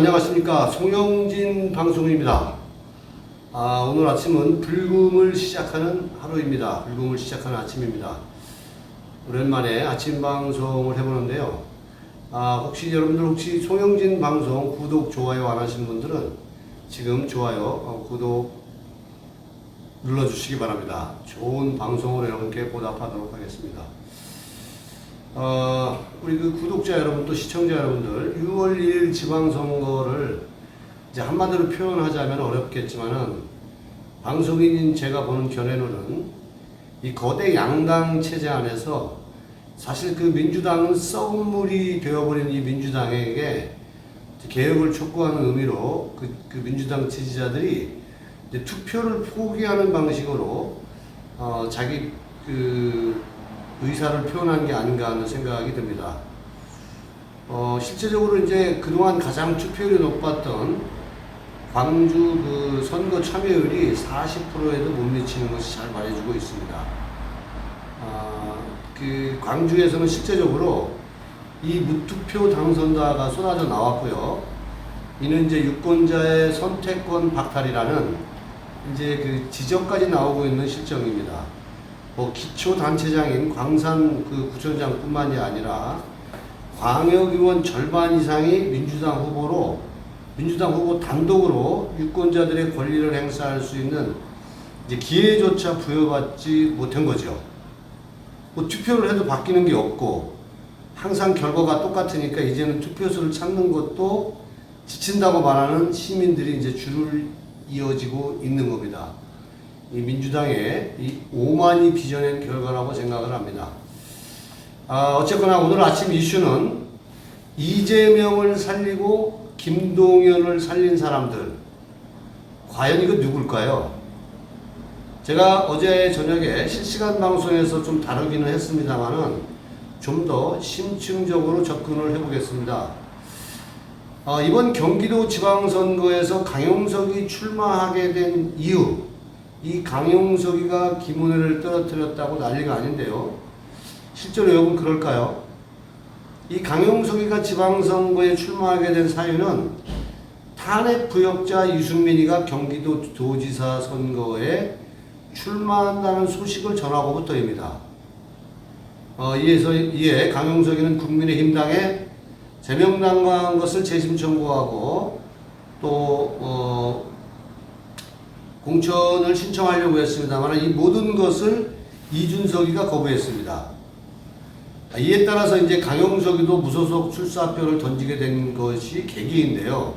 안녕하십니까. 송영진 방송입니다. 오늘 아침은 불금을 시작하는 하루입니다. 불금을 시작하는 아침입니다. 오랜만에 아침 방송을 해보는데요. 여러분들 송영진 방송 구독, 좋아요 안 하신 분들은 지금 좋아요, 구독 눌러주시기 바랍니다. 좋은 방송을 여러분께 보답하도록 하겠습니다. 우리 구독자 여러분, 또 시청자 여러분들, 6월 1일 지방선거를 이제 한마디로 표현하자면 어렵겠지만은, 방송인인 제가 보는 견해로는 이 거대 양당 체제 안에서 사실 민주당은 썩은물이 되어버린 이 민주당에게 개혁을 촉구하는 의미로 그 민주당 지지자들이 이제 투표를 포기하는 방식으로 자기 의사를 표현한 게 아닌가 하는 생각이 듭니다. 실제적으로 이제 그동안 가장 투표율이 높았던 광주 선거 참여율이 40%에도 못 미치는 것이 잘 말해주고 있습니다. 광주에서는 실제적으로 이 무투표 당선자가 쏟아져 나왔고요. 이는 이제 유권자의 선택권 박탈이라는 이제 지적까지 나오고 있는 실정입니다. 기초단체장인 광산 구청장뿐만이 아니라 광역의원 절반 이상이 민주당 후보 단독으로 유권자들의 권리를 행사할 수 있는 이제 기회조차 부여받지 못한 거죠. 투표를 해도 바뀌는 게 없고 항상 결과가 똑같으니까 이제는 투표소를 찾는 것도 지친다고 말하는 시민들이 이제 줄을 이어지고 있는 겁니다. 이 민주당의 이 오만이 빚어낸 결과라고 생각을 합니다. 어쨌거나 오늘 아침 이슈는 이재명을 살리고 김동연을 살린 사람들, 과연 이거 누굴까요? 제가 어제 저녁에 실시간 방송에서 좀 다루기는 했습니다만은 좀 더 심층적으로 접근을 해보겠습니다. 이번 경기도 지방선거에서 강용석이 출마하게 된 이유, 이 강용석이가 김은혜를 떨어뜨렸다고 난리가 아닌데요. 실제로 여러분 그럴까요? 이 강용석이가 지방선거에 출마하게 된 사유는 탄핵 부역자 유승민이가 경기도 도지사 선거에 출마한다는 소식을 전하고부터입니다. 이에 강용석이는 국민의힘당에 제명당한 것을 재심 청구하고 또 공천을 신청하려고 했습니다만 이 모든 것을 이준석이가 거부했습니다. 이에 따라서 이제 강용석이도 무소속 출사표를 던지게 된 것이 계기인데요.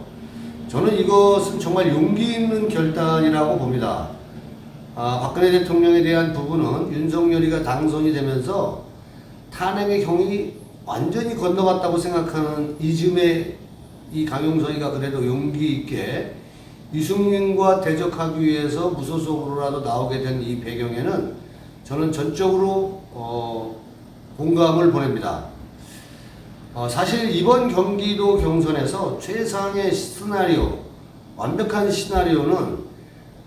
저는 이것은 정말 용기 있는 결단이라고 봅니다. 박근혜 대통령에 대한 부분은 윤석열이가 당선이 되면서 탄핵의 경이 완전히 건너갔다고 생각하는 이즘에 이 강용석이가 그래도 용기 있게 유승민과 대적하기 위해서 무소속으로라도 나오게 된 이 배경에는 저는 전적으로 공감을 보냅니다. 사실 이번 경기도 경선에서 최상의 시나리오, 완벽한 시나리오는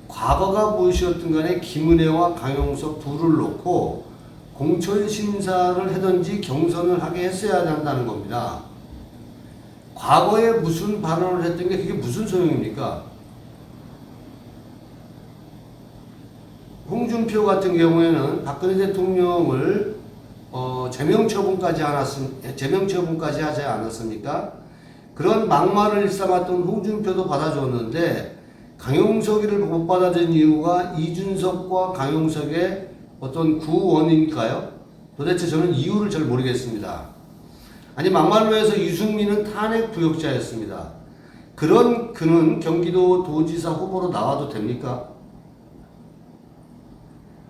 과거가 무엇이었든 간에 김은혜와 강용석 둘을 놓고 공천 심사를 하든지 경선을 하게 했어야 한다는 겁니다. 과거에 무슨 발언을 했던 게 그게 무슨 소용입니까? 홍준표 같은 경우에는 박근혜 대통령을 제명처분까지 하지 않았습니까? 그런 막말을 일삼았던 홍준표도 받아줬는데 강용석이를 못 받아준 이유가 이준석과 강용석의 어떤 구원일까요? 도대체 저는 이유를 잘 모르겠습니다. 아니, 막말로 해서 유승민은 탄핵 부역자였습니다. 그런 그는 경기도 도지사 후보로 나와도 됩니까?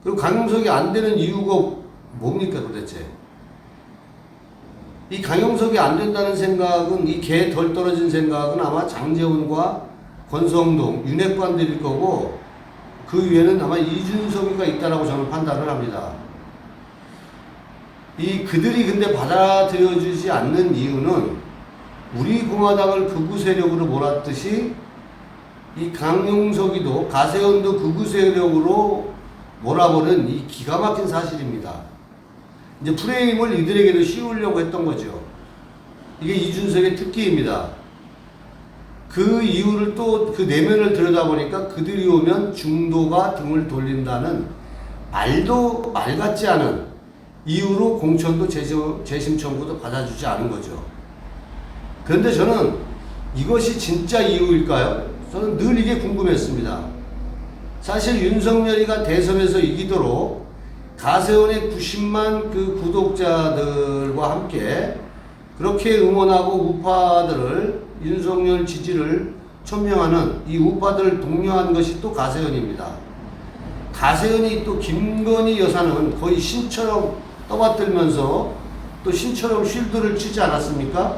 그리고 강용석이 안 되는 이유가 뭡니까 도대체? 이 강용석이 안 된다는 생각은, 이 개 덜 떨어진 생각은 아마 장제원과 권성동, 윤핵관들일 거고, 그 위에는 아마 이준석이가 있다라고 저는 판단을 합니다. 그들이 근데 받아들여주지 않는 이유는 우리 공화당을 극우 세력으로 몰았듯이 이 강용석이도 가세현도 극우 세력으로 몰아버린 이 기가 막힌 사실입니다. 이제 프레임을 이들에게도 씌우려고 했던 거죠. 이게 이준석의 특기입니다. 그 이유를 또 그 내면을 들여다보니까 그들이 오면 중도가 등을 돌린다는 말도 말 같지 않은 이유로 공천도 재심 청구도 받아주지 않은 거죠. 그런데 저는 이것이 진짜 이유일까요? 저는 늘 이게 궁금했습니다. 사실 윤석열이가 대선에서 이기도록 가세훈의 90만 그 구독자들과 함께 그렇게 응원하고 우파들을 윤석열 지지를 천명하는 이 우파들을 독려한 것이 또 가세훈입니다. 가세훈이 또 김건희 여사는 거의 신처럼 떠받들면서 또 신처럼 쉴드를 치지 않았습니까?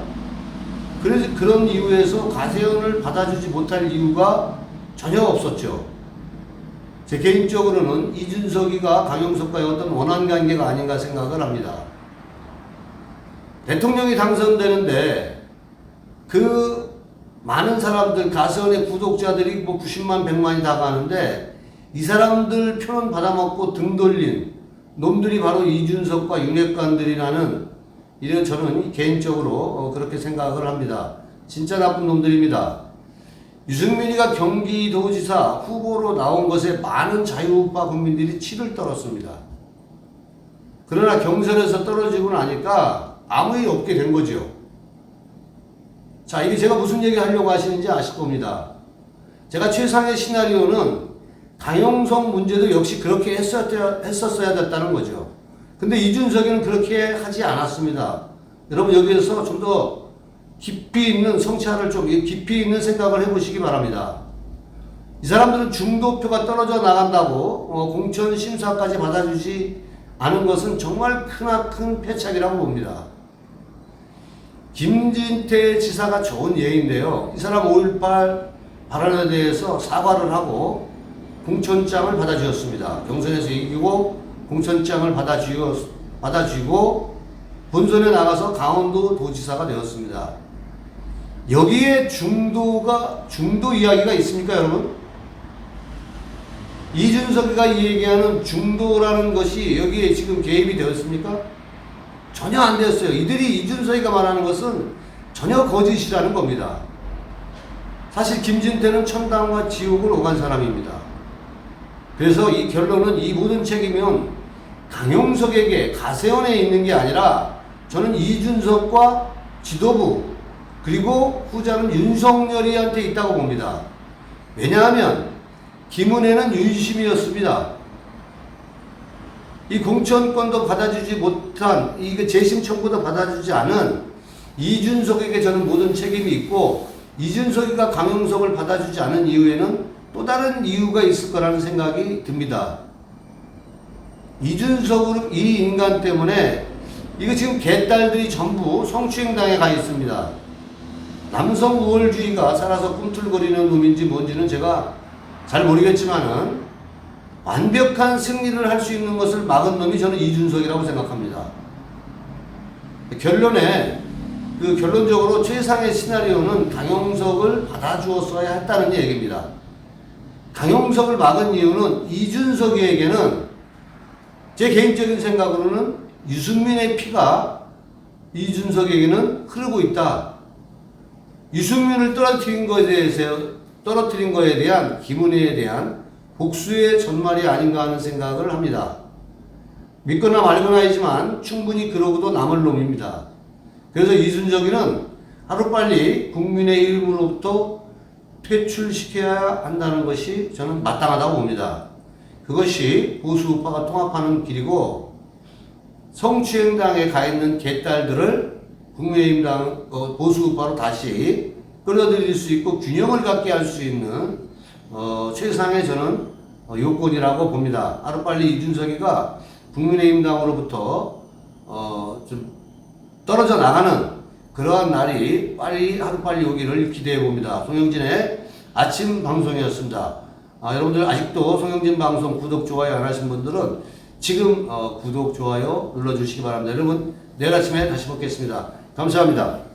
그래서 그런 이유에서 가세훈을 받아주지 못할 이유가 전혀 없었죠. 제 개인적으로는 이준석이가 강용석과의 어떤 원한 관계가 아닌가 생각을 합니다. 대통령이 당선되는데 그 많은 사람들, 가세훈의 구독자들이 뭐 90만, 100만이 다 가는데 이 사람들 표는 받아먹고 등 돌린 놈들이 바로 이준석과 윤핵관들이라는 이런 저는 개인적으로 그렇게 생각을 합니다. 진짜 나쁜 놈들입니다. 유승민이가 경기도지사 후보로 나온 것에 많은 자유우파 국민들이 치를 떨었습니다. 그러나 경선에서 떨어지고 나니까 아무 일 없게 된 거죠. 자, 이게 제가 무슨 얘기 하려고 하시는지 아실 겁니다. 제가 최상의 시나리오는 강용석 문제도 역시 그렇게 했었어야 됐다는 거죠. 근데 이준석이는 그렇게 하지 않았습니다. 여러분 여기에서 좀 더 깊이 있는 성찰을 좀 깊이 있는 생각을 해보시기 바랍니다. 이 사람들은 중도표가 떨어져 나간다고 공천 심사까지 받아주지 않은 것은 정말 크나큰 패착이라고 봅니다. 김진태 지사가 좋은 예인데요. 이 사람 5.18 발언에 대해서 사과를 하고 공천장을 받아주었습니다. 경선에서 이기고 공천장을 받아주고 본선에 나가서 강원도 도지사가 되었습니다. 여기에 중도 이야기가 있습니까, 여러분? 이준석이가 얘기하는 중도라는 것이 여기에 지금 개입이 되었습니까? 전혀 안 되었어요. 이들이 이준석이가 말하는 것은 전혀 거짓이라는 겁니다. 사실 김진태는 천당과 지옥을 오간 사람입니다. 그래서 이 결론은 이 모든 책임은 강용석에게 가세훈에 있는 게 아니라 저는 이준석과 지도부 그리고 후자는 윤석열이한테 있다고 봅니다. 왜냐하면 김은혜는 윤심이었습니다. 이 공천권도 받아주지 못한 이게 재심 청구도 받아주지 않은 이준석에게 저는 모든 책임이 있고 이준석이가 강용석을 받아주지 않은 이유에는 또 다른 이유가 있을 거라는 생각이 듭니다. 이준석으로 이 인간 때문에 이거 지금 개딸들이 전부 성추행당에 가 있습니다. 남성 우월주의가 살아서 꿈틀거리는 놈인지 뭔지는 제가 잘 모르겠지만은 완벽한 승리를 할 수 있는 것을 막은 놈이 저는 이준석이라고 생각합니다. 결론적으로 최상의 시나리오는 강용석을 받아주었어야 했다는 얘기입니다. 강용석을 막은 이유는 이준석에게는 제 개인적인 생각으로는 유승민의 피가 이준석에게는 흐르고 있다. 유승민을 떨어뜨린 거에 대한 김은혜에 대한 복수의 전말이 아닌가 하는 생각을 합니다. 믿거나 말거나이지만 충분히 그러고도 남을 놈입니다. 그래서 이준석이는 하루빨리 국민의힘으로부터 퇴출시켜야 한다는 것이 저는 마땅하다고 봅니다. 그것이 보수우파가 통합하는 길이고 성추행당에 가 있는 개딸들을 국민의힘당 보수우파로 다시 끌어들일 수 있고 균형을 갖게 할 수 있는 최상의 저는 요건이라고 봅니다. 하루빨리 이준석이가 국민의힘당으로부터 좀 떨어져 나가는 그러한 날이 하루빨리 오기를 기대해 봅니다. 송영진의 아침 방송이었습니다. 여러분들 아직도 송영진 방송 구독, 좋아요 안 하신 분들은 지금 구독, 좋아요 눌러주시기 바랍니다. 여러분 내일 아침에 다시 뵙겠습니다. 감사합니다.